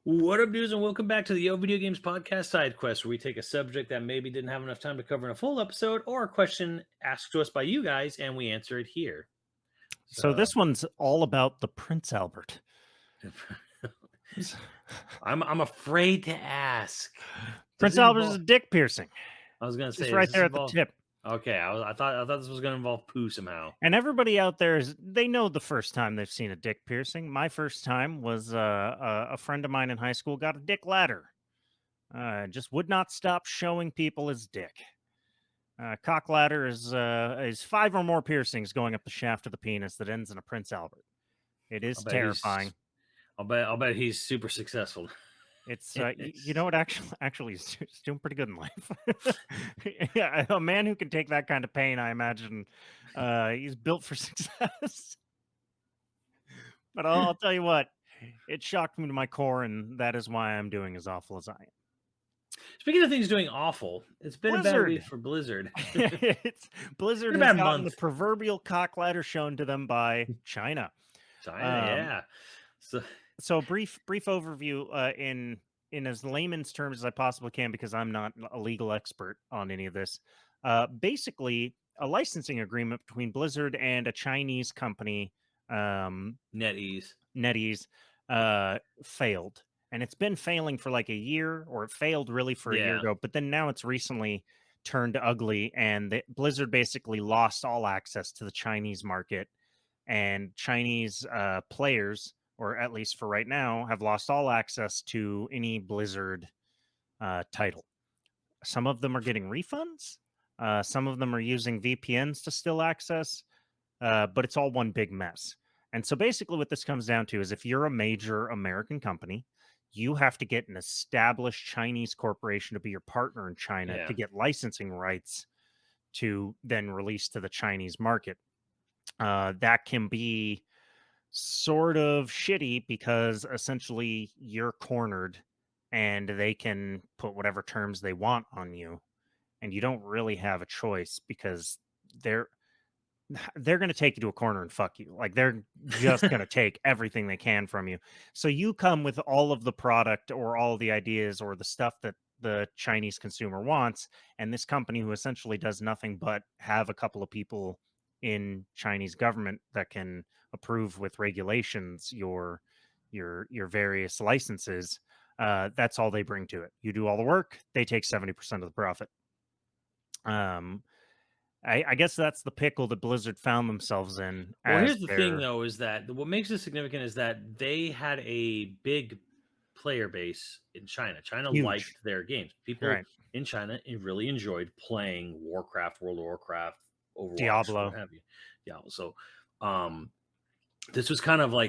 What up, dudes, and welcome back to the Yo Video Games Podcast Side Quest, where we take a subject that maybe didn't have enough time to cover in a full episode, or a question asked to us by you guys, and we answer it here. So So, this one's all about the Prince Albert. S- I'm afraid to ask. Does Prince it Albert is a involve? dick piercing, I was gonna just say, does right this there at the involve? tip. Okay, I thought this was gonna involve poo somehow. And everybody out there they know the first time they've seen a dick piercing. My first time was a friend of mine in high school got a dick ladder. Just would not stop showing people his dick. Cock ladder is 5 or more piercings going up the shaft of the penis that ends in a Prince Albert. It I'll is bet he's. terrifying. I'll bet he's super successful. It's you know what, actually he's doing pretty good in life. Yeah, a man who can take that kind of pain, I imagine, he's built for success. But I'll tell you what, it shocked me to my core, and that is why I'm doing as awful as I am. Speaking of things doing awful, it's been a bad week Blizzard. for Blizzard. It's Blizzard Been a has bad gotten the month. proverbial cock ladder shown to them by China. China, Um, yeah. So so brief overview in as layman's terms as I possibly can, because I'm not a legal expert on any of this. Basically, a licensing agreement between Blizzard and a Chinese company, NetEase. NetEase, failed, and it's been failing for like a year, or it failed really for a year Yeah. ago. But then now it's recently turned ugly, and Blizzard basically lost all access to the Chinese market, and Chinese players, or at least for right now, have lost all access to any Blizzard title. Some of them are getting refunds. Some of them are using VPNs to still access, but it's all one big mess. And so basically, what this comes down to is if you're a major American company, you have to get an established Chinese corporation to be your partner in China Yeah. to get licensing rights to then release to the Chinese market. That can be sort of shitty because essentially you're cornered and they can put whatever terms they want on you, and you don't really have a choice because they're they're going to take you to a corner and fuck you. Like, they're just going to take everything they can from you. So you come with all of the product or all of the ideas or the stuff that the Chinese consumer wants, and this company, who essentially does nothing but have a couple of people in Chinese government that can approve with regulations your various licenses, that's all they bring to it. You do all the work, they take 70% of the profit. um I guess that's the pickle that Blizzard found themselves in Well, as here's the thing, their though, is that what makes this significant is that they had a big player base in China. China huge. liked their games. People Right. in China really enjoyed playing Warcraft, World of Warcraft, Overwatch, what Diablo. have you. Yeah. So, um, this was kind of I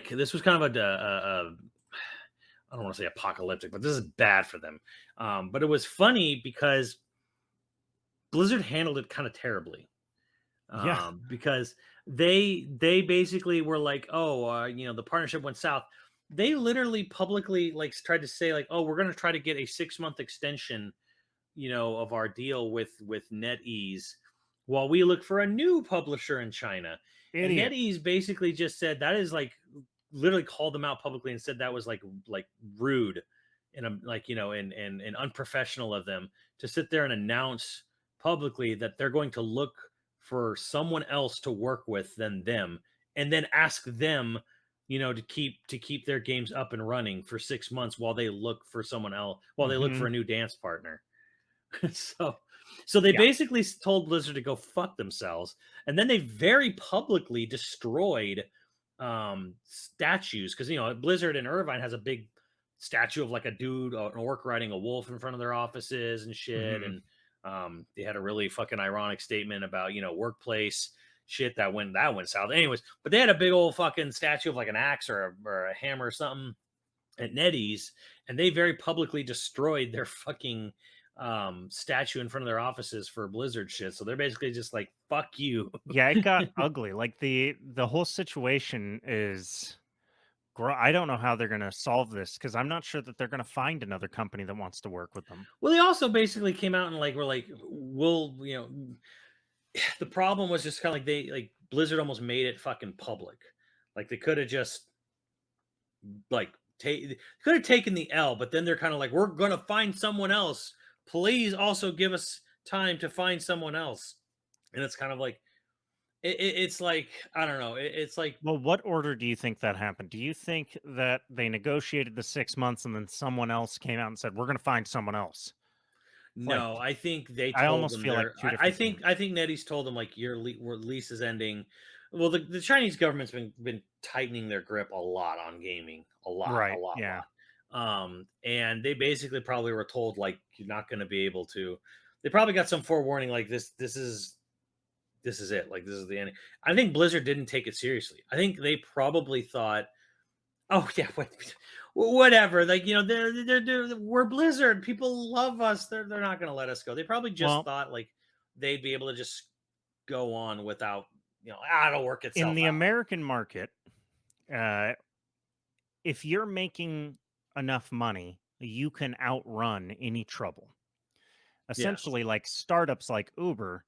don't want to say apocalyptic, but this is bad for them. But it was funny because Blizzard handled it kind of terribly. Yeah. Because they basically were like, oh, the partnership went south. They literally publicly like tried to say like, oh, we're going to try to get a 6 month extension, of our deal with NetEase while we look for a new publisher in China. And Idiot. NetEase basically just said that is like literally called them out publicly and said that was like rude and like and unprofessional of them to sit there and announce publicly that they're going to look for someone else to work with than them and then ask them to keep their games up and running for 6 months while they look for someone else while they look for Mhm. a new dance partner. so so they Yeah. basically told Blizzard to go fuck themselves, and then they very publicly destroyed statues because Blizzard in Irvine has a big statue of like a dude, an orc riding a wolf in front of their offices and shit. Mhm. And they had a really fucking ironic statement about workplace shit that went south. Anyways, but they had a big old fucking statue of like an axe or a hammer or something at NetEase, and they very publicly destroyed their fucking statue in front of their offices for Blizzard shit. So they're basically just like, fuck you. Yeah, it got ugly. Like, the whole situation is I don't know how they're gonna solve this, because 'cause I'm not sure that they're gonna find another company that wants to work with them. Well, they also basically came out and like were like, we'll the problem was just kind of like they like Blizzard almost made it fucking public. Like they could have just like could have taken the L, but then they're kind of like, we're gonna find someone else. Please also give us time to find someone else. And it's kind of like it's like I don't know. It's like Well, what order do you think that happened? Do you think that they negotiated the 6 months and then someone else came out and said, "We're gonna find someone else"? Like, no, I think they I told almost them feel like they're. 2 I different think things. I think Nettie's told them like your lease is ending. Well, the Chinese government's been tightening their grip a lot on gaming, a Right, lot, yeah. and they basically probably were told like you're not going to be able to. They probably got some forewarning like this is it, like this is the end. I think Blizzard didn't take it seriously. I think they probably thought, oh yeah, whatever. Like we're Blizzard. People love us. They're not going to let us go. They probably just Well, thought like they'd be able to just go on without it'll work in itself the out. American market, uh, if you're making enough money, you can outrun any trouble. Yes. Essentially, like startups like Uber,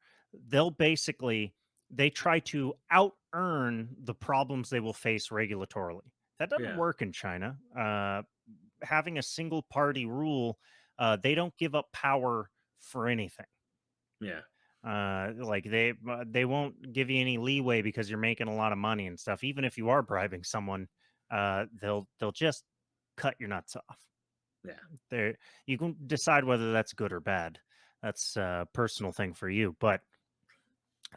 they'll basically they try to out earn the problems they will face regulatorily. That doesn't Yeah. work in China. Having a single party rule, they don't give up power for anything. Yeah. Like they won't give you any leeway because you're making a lot of money and stuff. Even if you are bribing someone, they'll just cut your nuts off. Yeah. There, you can decide whether that's good or bad. That's a personal thing for you, but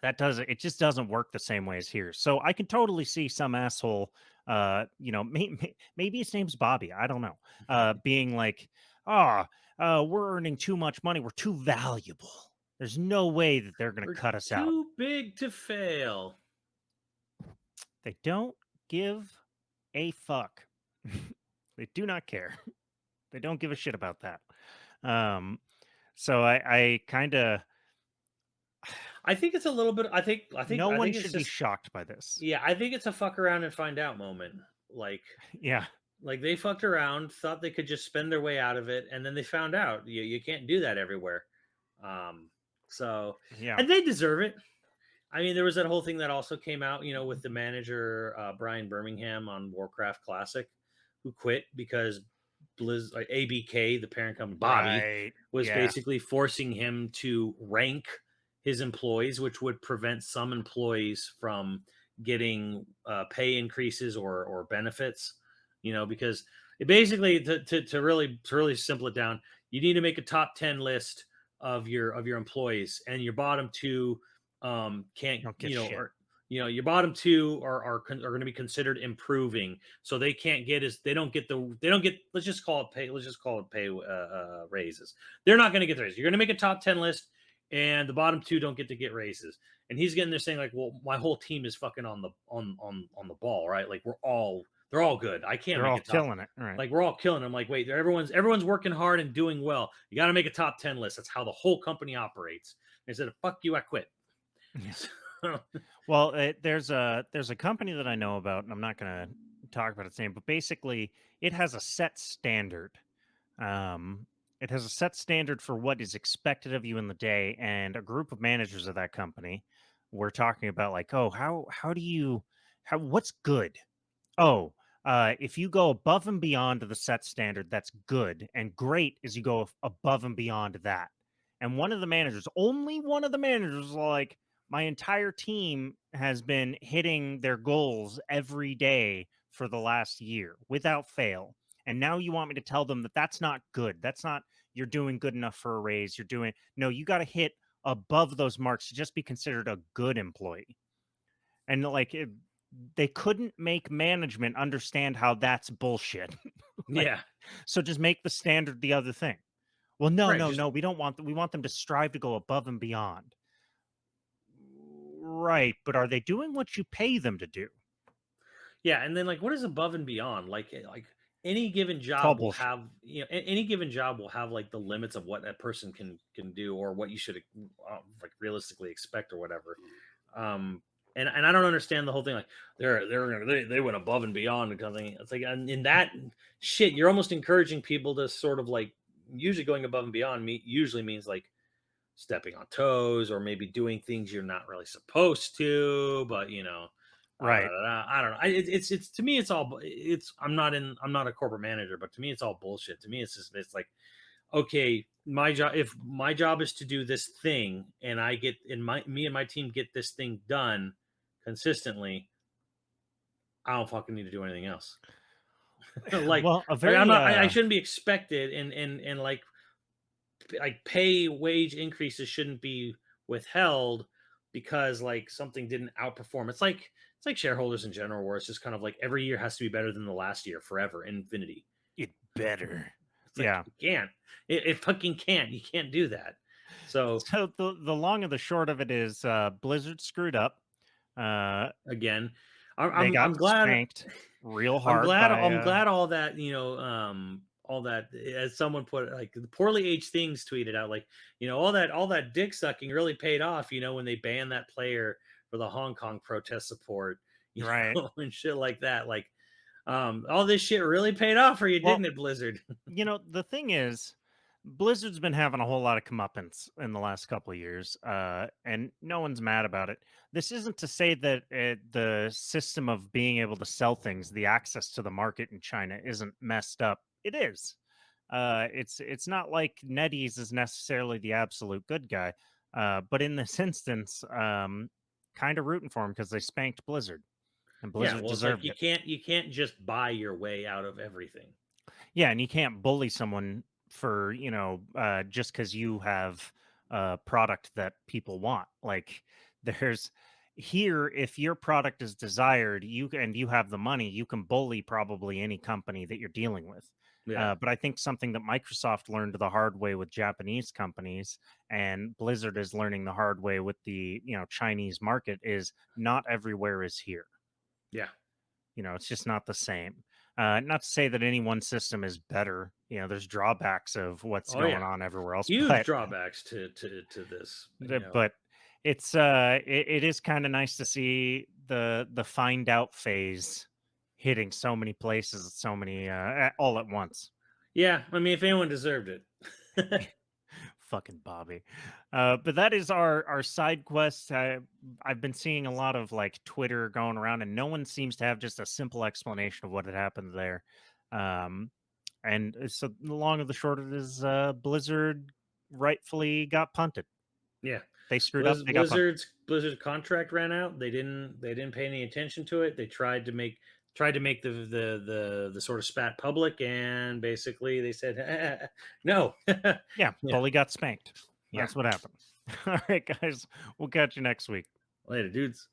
it just doesn't work the same way as here. So I can totally see some asshole, maybe his name's Bobby, I don't know, being like, "Ah, we're earning too much money. We're too valuable. There's no way that they're going to We're cut us out." too big to fail. They don't give a fuck. They do not care. They don't give a shit about that. Um, so I kind of I think it's a little bit. no I one think it's should be just. shocked by this. Yeah, I think it's a fuck around and find out moment. Like Yeah, they fucked around, thought they could just spend their way out of it, and then they found out you can't do that everywhere. Um, so yeah. and they deserve it. I mean, there was that whole thing that also came out, with the manager Brian Birmingham on Warcraft Classic, who quit because ABK, the parent company, Bobby, Right. was Yeah. basically forcing him to rank his employees, which would prevent some employees from getting pay increases or benefits. Because it basically to really simple it down, you need to make a top 10 list of your employees, and your bottom two can't Don't get shit. or your bottom two are going to be considered improving, so they don't get, let's just call it pay raises. They're not going to get the raises. You're going to make a top 10 list, and the bottom two don't get to get raises. And he's getting there saying like, well, my whole team is fucking on the ball, right? Like they're all good. I can't They're make all a top. killing it. All right. Like we're all killing them. Like, wait, everyone's working hard and doing well. You got to make a top 10 list. That's how the whole company operates. They said, fuck you, I quit. Yeah. Well, there's a company that I know about, and I'm not going to talk about its name, but basically, it has a set standard. Um, it has a set standard for what is expected of you in the day, and a group of managers of that company were talking about like, oh, how do you how what's good? Oh, if you go above and beyond the set standard, that's good. And great is you go above and beyond that. And one of the managers, only one of the managers, was like, my entire team has been hitting their goals every day for the last year without fail. And now you want me to tell them that that's not good. That's not, you're doing good enough for a raise. You're doing, no, you got to hit above those marks to just be considered a good employee. And like, they couldn't make management understand how that's bullshit. Like, Yeah, so just make the standard the other thing. Well, no, right. no, Just no. We don't want. We want them to strive to go above and beyond. Right, but are they doing what you pay them to do? Yeah, and then like, what is above and beyond? Like any given It's all job will bullshit. have any given job will have like the limits of what that person can do, or what you should like realistically expect or whatever. Um, and I don't understand the whole thing. Like they went above and beyond because it's like, and in that shit, you're almost encouraging people to sort of like, usually going above and beyond usually means like stepping on toes or maybe doing things you're not really supposed to, but Right. I don't know. It's to me, it's all it's. I'm not a corporate manager, but to me, it's all bullshit. To me, it's like, okay, my job, if my job is to do this thing, and I get and my me and my team get this thing done consistently, I don't fucking need to do anything else. like Well, a I'm very not. I shouldn't be expected, and like pay wage increases shouldn't be withheld because like something didn't outperform. It's like shareholders in general, where it's just kind of like every year has to be better than the last year forever, infinity. it better. It's like Yeah. you can't. It fucking can't. You can't do that. So So the long and the short of it is Blizzard screwed up. Uh again, they got I'm glad. spanked real hard by I'm glad all that, all that, as someone put it, like the poorly aged things tweeted out, like, all that dick sucking really paid off, when they banned that player for the Hong Kong protest support, right. and shit like that. Like, all this shit really paid off for you, Well, didn't it, Blizzard? the thing is, Blizzard's been having a whole lot of comeuppance in the last couple of years, and no one's mad about it. This isn't to say that the system of being able to sell things, the access to the market in China, isn't messed up. It is. It's not like NetEase is necessarily the absolute good guy, but in this instance, kind of rooting for him because they spanked Blizzard, and Yeah, Blizzard well, it's like deserved it. you can't just buy your way out of everything. Yeah, and you can't bully someone for, just because you have a product that people want. Like there's here, if your product is desired, you have the money, you can bully probably any company that you're dealing with. Yeah, But I think something that Microsoft learned the hard way with Japanese companies, and Blizzard is learning the hard way with the Chinese market, is not everywhere is here. yeah. It's just not the same. Not to say that any one system is better. There's drawbacks of what's Oh going yeah, on everywhere else, huge but drawbacks to this. but it is kind of nice to see the find out phase hitting so many places, so many all at once. Yeah, I mean, if anyone deserved it. Fucking Bobby. But that is our side quest. I've been seeing a lot of like Twitter going around, and no one seems to have just a simple explanation of what had happened there. Um, and so the long of the short of it is, Blizzard rightfully got punted. Yeah. They screwed up. They got punted. Blizzard's contract ran out. They didn't pay any attention to it. They tried to make the sort of spat public, and basically they said no. Yeah, Yeah. bully got spanked. Yeah. That's what happened. All right, guys. We'll catch you next week. Later, dudes.